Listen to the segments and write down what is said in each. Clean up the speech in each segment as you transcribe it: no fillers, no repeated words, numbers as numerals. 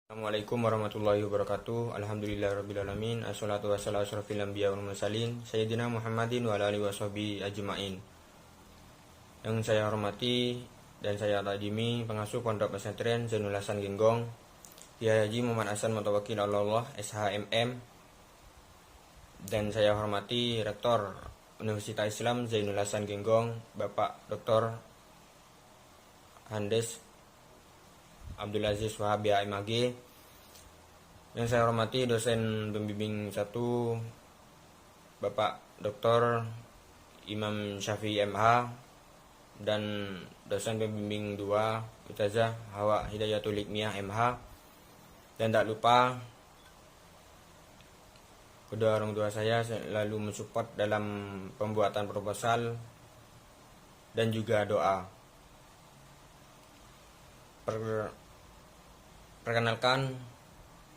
Assalamualaikum warahmatullahi wabarakatuh. Alhamdulillahirrabbilalamin. Assalatu wassalamu ala asyrafil anbiya wal mursalin Sayyidina Muhammadin wa ala alihi washabihi ajma'in. Yang saya hormati dan saya takdimi pengasuh Pondok Pesantren Zainul Hasan Genggong, Kiai Haji Muhammad Hasan Mutawakil Allah SHMM, dan saya hormati Rektor Universitas Islam Zainul Hasan Genggong, Bapak Dr. Handes Abdul Aziz Wahab MAG. Yang saya hormati dosen pembimbing 1 Bapak Dr. Imam Syafi'i MH, dan dosen pembimbing 2 Ustazah Hawa Hidayatul Hikmiyah MH. Dan tak lupa kedua orang tua saya selalu mensupport dalam pembuatan proposal dan juga doa. Perkenalkan,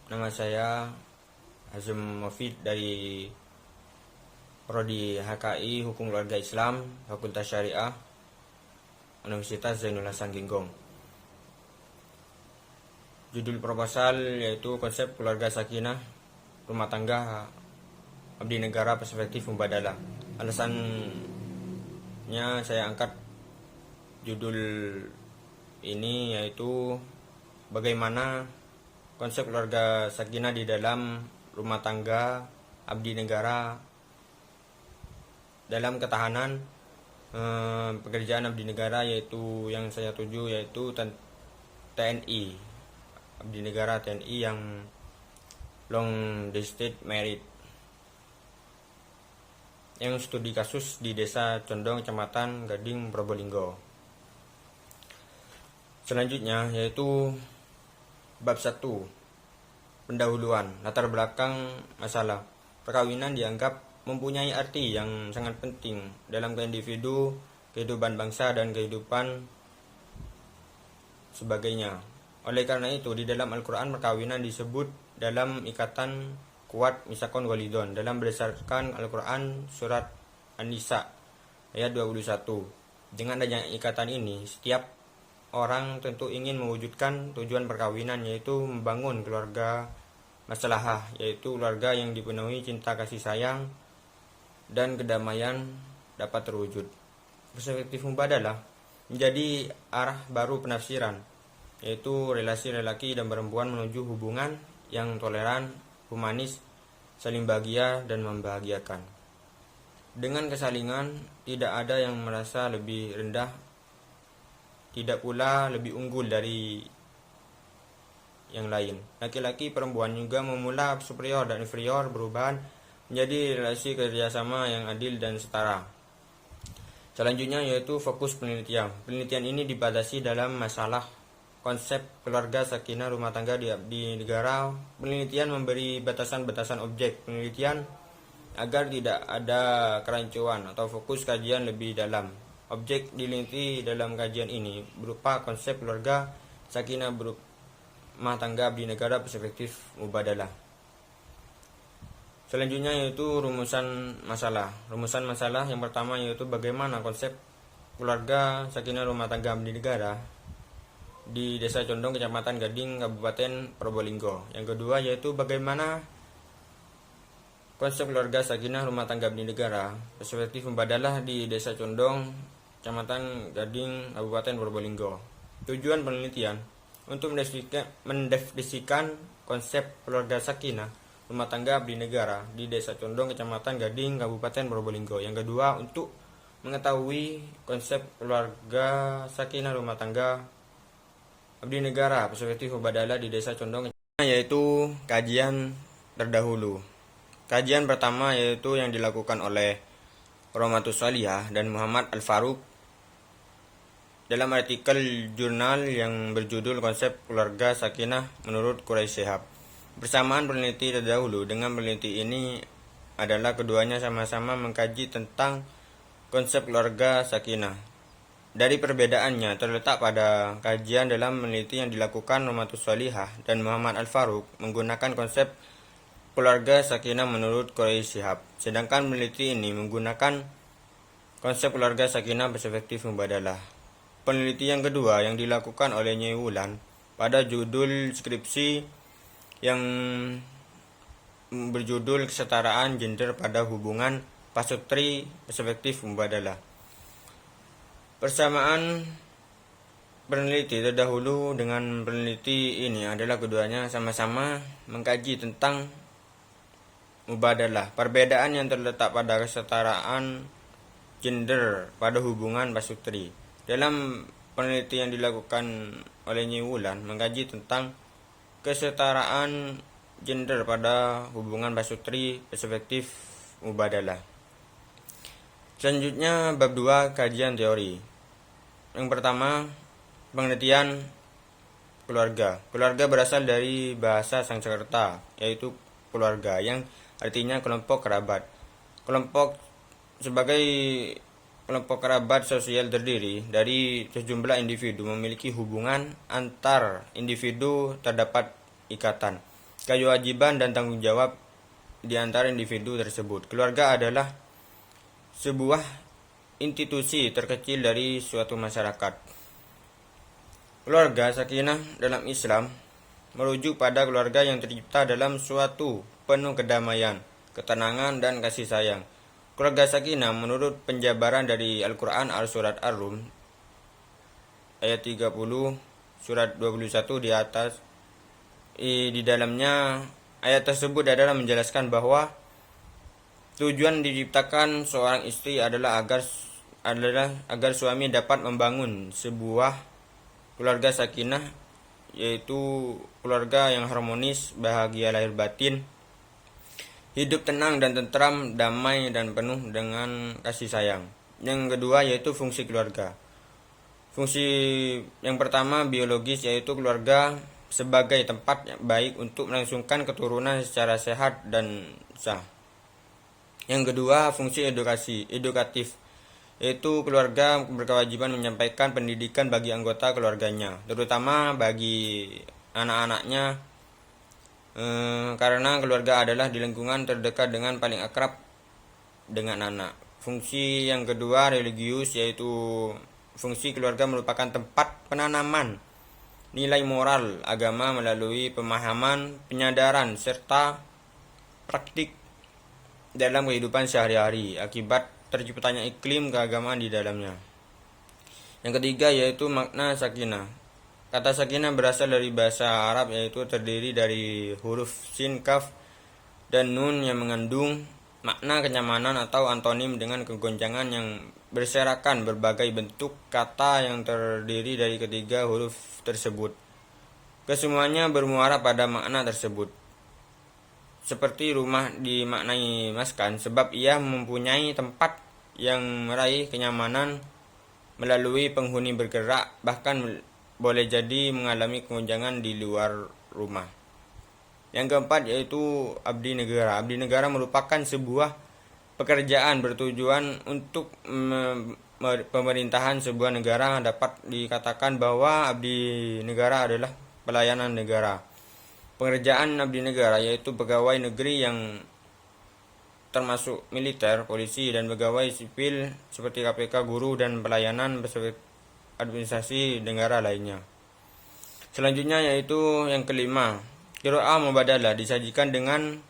nama saya Hazim Mufid dari Prodi HKI Hukum Keluarga Islam Fakultas Syariah Universitas Zainul Hasan Genggong. Judul proposal yaitu konsep keluarga sakinah rumah tangga abdi negara perspektif mubadalah. Alasannya saya angkat judul ini yaitu bagaimana konsep keluarga sakinah di dalam rumah tangga abdi negara dalam ketahanan pekerjaan abdi negara, yaitu yang saya tuju yaitu TNI, abdi negara TNI yang long distance merit, yang studi kasus di Desa Condong, Kecamatan Gading, Probolinggo. Selanjutnya yaitu bab 1, pendahuluan. Latar belakang masalah perkawinan dianggap mempunyai arti yang sangat penting dalam individu, kehidupan bangsa, dan kehidupan sebagainya. Oleh karena itu, di dalam Al-Quran perkawinan disebut dalam ikatan kuat misakon walidon, dalam berdasarkan Al-Quran surat An-Nisa ayat 21. Dengan adanya ikatan ini, setiap orang tentu ingin mewujudkan tujuan perkawinan, yaitu membangun keluarga maslahah, yaitu keluarga yang dipenuhi cinta kasih sayang dan kedamaian dapat terwujud. Perspektif mubadalah menjadi arah baru penafsiran, yaitu relasi lelaki dan perempuan menuju hubungan yang toleran, humanis, saling bahagia dan membahagiakan. Dengan kesalingan, tidak ada yang merasa lebih rendah, tidak pula lebih unggul dari yang lain. Laki-laki perempuan juga memula superior dan inferior berubah menjadi relasi kerjasama yang adil dan setara. Selanjutnya yaitu fokus penelitian. Penelitian ini dibatasi dalam masalah konsep keluarga sakinah rumah tangga di negara. Penelitian memberi batasan-batasan objek penelitian agar tidak ada kerancuan atau fokus kajian lebih dalam. Objek diliti dalam kajian ini berupa konsep keluarga sakinah rumah tangga abdi negara perspektif mubadalah. Selanjutnya yaitu rumusan masalah. Rumusan masalah yang pertama yaitu bagaimana konsep keluarga sakinah rumah tangga abdi negara di Desa Condong, Kecamatan Gading, Kabupaten Probolinggo. Yang kedua yaitu bagaimana konsep keluarga sakinah rumah tangga abdi negara perspektif mubadalah di Desa Condong, Kecamatan Gading, Kabupaten Probolinggo. Tujuan penelitian untuk mendefinisikan konsep keluarga sakinah rumah tangga abdi negara di Desa Condong, Kecamatan Gading, Kabupaten Probolinggo. Yang kedua, untuk mengetahui konsep keluarga sakinah rumah tangga abdi negara perspektif mubadalah di Desa Condong, yaitu kajian terdahulu. Kajian pertama yaitu yang dilakukan oleh Rohmatus Salihah dan Muhammad Al-Faruq dalam artikel jurnal yang berjudul Konsep Keluarga Sakinah menurut Quraisy Shihab. Bersamaan peneliti terdahulu dengan peneliti ini adalah keduanya sama-sama mengkaji tentang konsep keluarga sakinah. Dari perbedaannya terletak pada kajian dalam peneliti yang dilakukan Rohmatus Salihah dan Muhammad Al-Faruq menggunakan konsep keluarga sakinah menurut Quraisy Shihab, sedangkan peneliti ini menggunakan konsep keluarga sakinah perspektif mubadalah. Penelitian kedua yang dilakukan oleh Nyai Wulan pada judul skripsi yang berjudul Kesetaraan Gender pada Hubungan Pasutri Perspektif Mubadalah. Persamaan peneliti terdahulu dengan peneliti ini adalah keduanya sama-sama mengkaji tentang mubadalah, perbedaan yang terletak pada kesetaraan gender pada hubungan pasutri. Dalam penelitian yang dilakukan oleh Nyi Wulan mengkaji tentang kesetaraan gender pada hubungan pasutri perspektif mubadalah. Selanjutnya bab 2 kajian teori. Yang pertama, pengertian keluarga. Keluarga berasal dari bahasa Sanskerta, yaitu keluarga, yang artinya kelompok kerabat. Sebagai kelompok kerabat sosial terdiri dari sejumlah individu memiliki hubungan antar individu, terdapat ikatan, kewajiban dan tanggung jawab di antara individu tersebut. Keluarga adalah sebuah institusi terkecil dari suatu masyarakat. Keluarga sakinah dalam Islam merujuk pada keluarga yang tercipta dalam suatu penuh kedamaian, ketenangan, dan kasih sayang. Keluarga sakinah menurut penjabaran dari Al-Quran Al-Surat Ar-Rum ayat 30 surat 21 di atas. Di dalamnya ayat tersebut adalah menjelaskan bahwa tujuan diciptakan seorang istri adalah agar suami dapat membangun sebuah keluarga sakinah, yaitu keluarga yang harmonis, bahagia lahir batin, hidup tenang dan tentram, damai dan penuh dengan kasih sayang. Yang kedua yaitu fungsi keluarga. Fungsi yang pertama biologis, yaitu keluarga sebagai tempat yang baik untuk melangsungkan keturunan secara sehat dan sah. Yang kedua fungsi edukatif, yaitu keluarga berkewajiban menyampaikan pendidikan bagi anggota keluarganya, terutama bagi anak-anaknya, karena keluarga adalah di lingkungan terdekat dengan paling akrab dengan anak. Fungsi yang kedua religius, yaitu fungsi keluarga merupakan tempat penanaman nilai moral agama melalui pemahaman, penyadaran, serta praktik dalam kehidupan sehari-hari akibat terciptanya iklim keagamaan di dalamnya. Yang ketiga yaitu makna sakinah. Kata sakinah berasal dari bahasa Arab, yaitu terdiri dari huruf sin, kaf, dan nun yang mengandung makna kenyamanan atau antonim dengan kegoncangan yang berserakan berbagai bentuk kata yang terdiri dari ketiga huruf tersebut. Kesemuanya bermuara pada makna tersebut. Seperti rumah dimaknai maskan sebab ia mempunyai tempat yang meraih kenyamanan melalui penghuni bergerak, bahkan boleh jadi mengalami kegoncangan di luar rumah. Yang keempat yaitu abdi negara. Abdi negara merupakan sebuah pekerjaan bertujuan untuk pemerintahan sebuah negara. Dapat dikatakan bahwa abdi negara adalah pelayanan negara. Pengerjaan abdi negara yaitu pegawai negeri yang termasuk militer, polisi, dan pegawai sipil seperti KPK, guru, dan pelayanan administrasi negara lainnya. Selanjutnya yaitu yang kelima, qiraah mubadalah disajikan dengan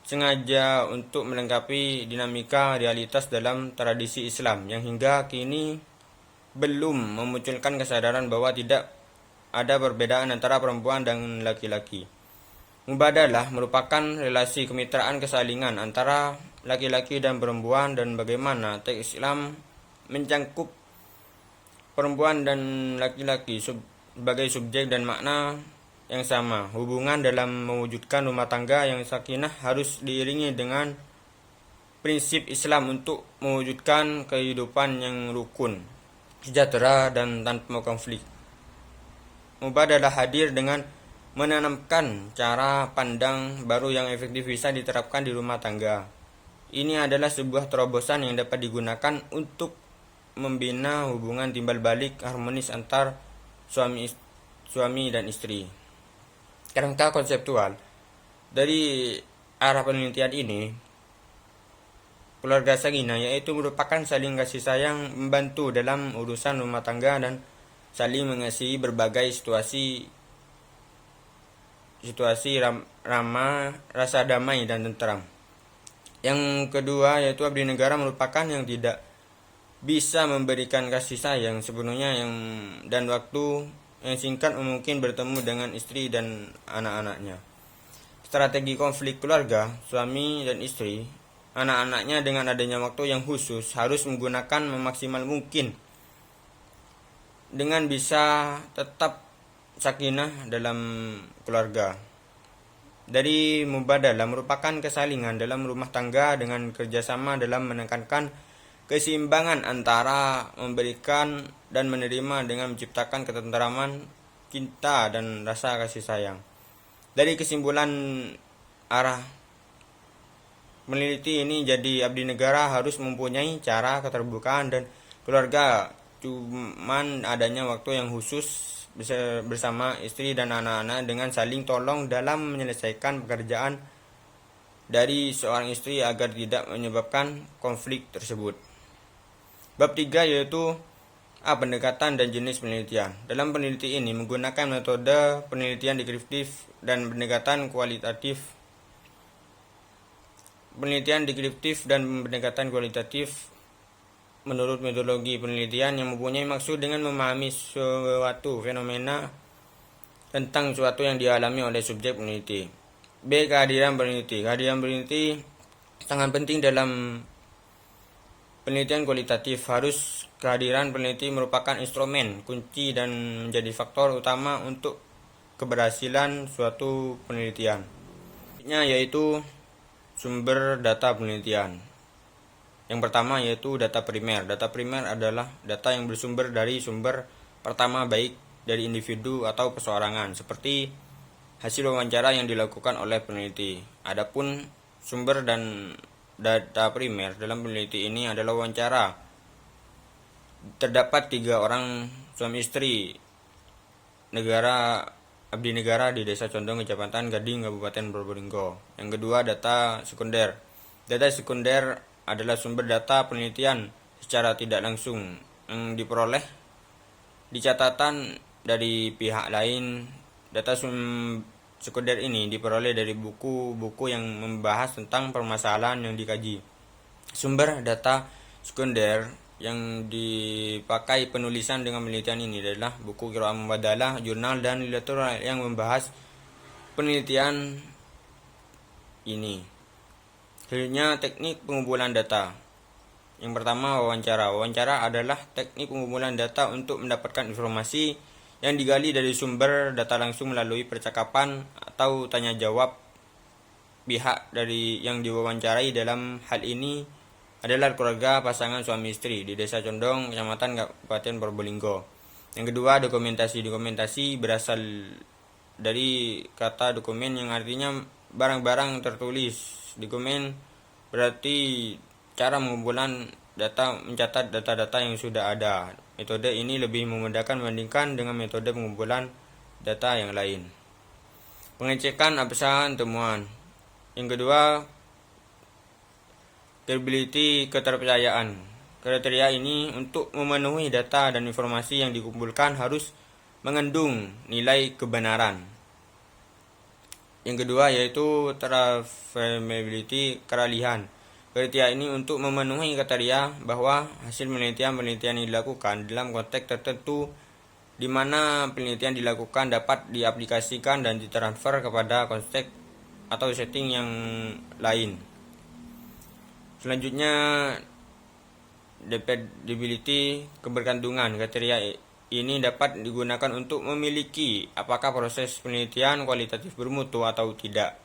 sengaja untuk melengkapi dinamika realitas dalam tradisi Islam yang hingga kini belum memunculkan kesadaran bahwa tidak ada perbedaan antara perempuan dan laki-laki. Mubadalah merupakan relasi kemitraan kesalingan antara laki-laki dan perempuan, dan bagaimana teks Islam mencangkup perempuan dan laki-laki sebagai subjek dan makna yang sama. Hubungan dalam mewujudkan rumah tangga yang sakinah harus diiringi dengan prinsip Islam untuk mewujudkan kehidupan yang rukun, sejahtera, dan tanpa konflik. Mubadalah hadir dengan menanamkan cara pandang baru yang efektif bisa diterapkan di rumah tangga. Ini adalah sebuah terobosan yang dapat digunakan untuk membina hubungan timbal balik harmonis antar suami dan istri. Kerangka konseptual dari arah penelitian ini, keluarga sakinah yaitu merupakan saling kasih sayang, membantu dalam urusan rumah tangga, dan saling mengasihi berbagai situasi situasi rasa damai dan tentram. Yang kedua yaitu abdi negara merupakan yang tidak bisa memberikan kasih sayang sepenuhnya dan waktu yang singkat mungkin bertemu dengan istri dan anak-anaknya. Strategi konflik keluarga, suami dan istri, anak-anaknya dengan adanya waktu yang khusus harus menggunakan memaksimal mungkin dengan bisa tetap sakinah dalam keluarga. Dari mubadalah merupakan kesalingan dalam rumah tangga dengan kerjasama dalam menekankan keseimbangan antara memberikan dan menerima dengan menciptakan ketentraman, cinta, dan rasa kasih sayang. Dari kesimpulan arah meneliti ini, jadi abdi negara harus mempunyai cara keterbukaan dan keluarga, cuman adanya waktu yang khusus bersama istri dan anak-anak dengan saling tolong dalam menyelesaikan pekerjaan dari seorang istri agar tidak menyebabkan konflik tersebut. Bab 3 yaitu pendekatan dan jenis penelitian. Dalam peneliti ini menggunakan metode penelitian deskriptif dan pendekatan kualitatif. Penelitian deskriptif dan pendekatan kualitatif menurut metodologi penelitian yang mempunyai maksud dengan memahami suatu fenomena tentang suatu yang dialami oleh subjek peneliti. B. Kehadiran peneliti. Kehadiran peneliti sangat penting dalam penelitian kualitatif. Kehadiran peneliti merupakan instrumen kunci dan menjadi faktor utama untuk keberhasilan suatu penelitian. Yaitu sumber data penelitian. Yang pertama yaitu data primer. Data primer adalah data yang bersumber dari sumber pertama, baik dari individu atau perseorangan, seperti hasil wawancara yang dilakukan oleh peneliti. Adapun sumber dan data primer dalam peneliti ini adalah wawancara. Terdapat 3 orang suami istri abdi negara di Desa Condong, Kecamatan Gading, Kabupaten Probolinggo. Yang kedua, data sekunder. Data sekunder adalah sumber data penelitian secara tidak langsung yang diperoleh di catatan dari pihak lain. Data sekunder ini diperoleh dari buku-buku yang membahas tentang permasalahan yang dikaji. Sumber data sekunder yang dipakai penulisan dengan penelitian ini adalah buku Qiraah Mubadalah, jurnal, dan literatur yang membahas penelitian ini. Selanjutnya, teknik pengumpulan data. Yang pertama, wawancara. Wawancara adalah teknik pengumpulan data untuk mendapatkan informasi yang digali dari sumber data langsung melalui percakapan atau tanya jawab pihak dari yang diwawancarai. Dalam hal ini adalah keluarga pasangan suami istri di Desa Condong, Kecamatan Kabupaten Probolinggo. Yang kedua, dokumentasi. Dokumentasi berasal dari kata dokumen yang artinya barang-barang tertulis. Dokumen berarti cara pengumpulan data, mencatat data-data yang sudah ada. Metode ini lebih memudahkan dibandingkan dengan metode pengumpulan data yang lain. Pengecekan absen temuan. Yang kedua, credibility, keterpercayaan. Kriteria ini untuk memenuhi data dan informasi yang dikumpulkan harus mengandung nilai kebenaran. Yang kedua yaitu traceability, keralihan. Kriteria ini untuk memenuhi kriteria bahwa hasil penelitian yang dilakukan dalam konteks tertentu di mana penelitian dilakukan dapat diaplikasikan dan ditransfer kepada konteks atau setting yang lain. Selanjutnya, dependability, kebergantungan. Kriteria ini dapat digunakan untuk memiliki apakah proses penelitian kualitatif bermutu atau tidak.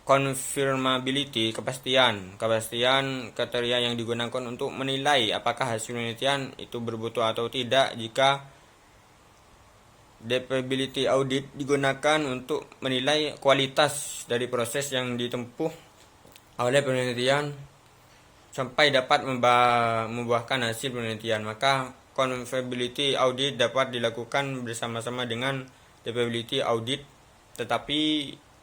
Confirmability, kepastian. Kepastian kriteria yang digunakan untuk menilai apakah hasil penelitian itu bermutu atau tidak. Jika dependability audit digunakan untuk menilai kualitas dari proses yang ditempuh oleh penelitian sampai dapat membuahkan hasil penelitian, maka confirmability audit dapat dilakukan bersama-sama dengan dependability audit. Tetapi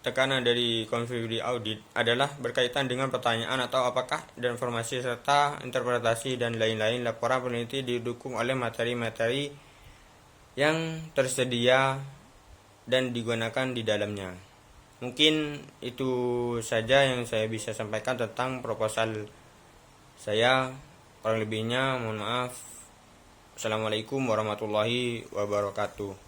tekanan dari confirmability audit adalah berkaitan dengan pertanyaan atau apakah dan informasi serta interpretasi dan lain-lain. Laporan peneliti didukung oleh materi-materi yang tersedia dan digunakan di dalamnya. Mungkin itu saja yang saya bisa sampaikan tentang proposal saya. Kurang lebihnya mohon maaf. Assalamualaikum warahmatullahi wabarakatuh.